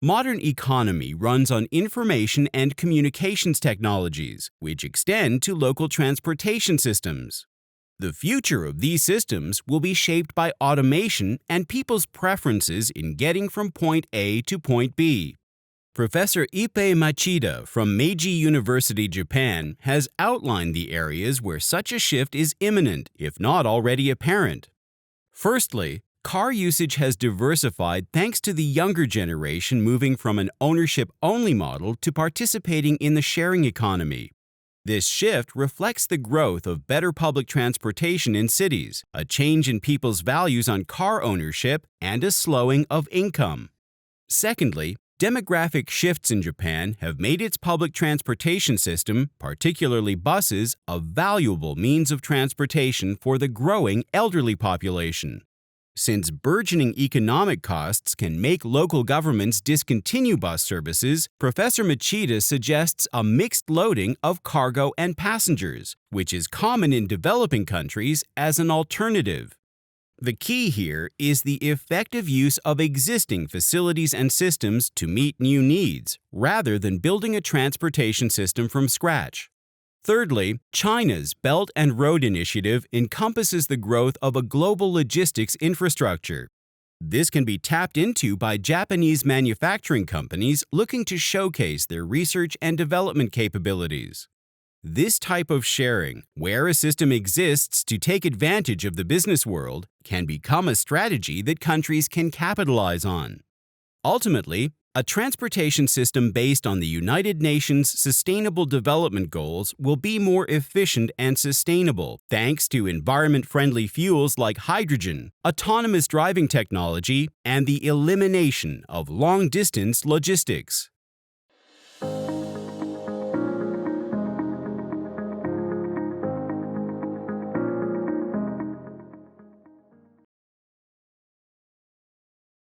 Modern economy runs on information and communications technologies, which extend to local transportation systems. The future of these systems will be shaped by automation and people's preferences in getting from point A to point B. Professor Ippei Machida from Meiji University, Japan, has outlined the areas where such a shift is imminent, if not already apparent. Firstly, car usage has diversified thanks to the younger generation moving from an ownership-only model to participating in the sharing economy. This shift reflects the growth of better public transportation in cities, a change in people's values on car ownership, and a slowing of income. Secondly, demographic shifts in Japan have made its public transportation system, particularly buses, a valuable means of transportation for the growing elderly population. Since burgeoning economic costs can make local governments discontinue bus services, Professor Machida suggests a mixed loading of cargo and passengers, which is common in developing countries, as an alternative. The key here is the effective use of existing facilities and systems to meet new needs, rather than building a transportation system from scratch. Thirdly, China's Belt and Road Initiative encompasses the growth of a global logistics infrastructure. This can be tapped into by Japanese manufacturing companies looking to showcase their research and development capabilities. This type of sharing, where a system exists to take advantage of the business world, can become a strategy that countries can capitalize on. Ultimately, a transportation system based on the United Nations Sustainable Development Goals will be more efficient and sustainable thanks to environment-friendly fuels like hydrogen, autonomous driving technology, and the elimination of long-distance logistics.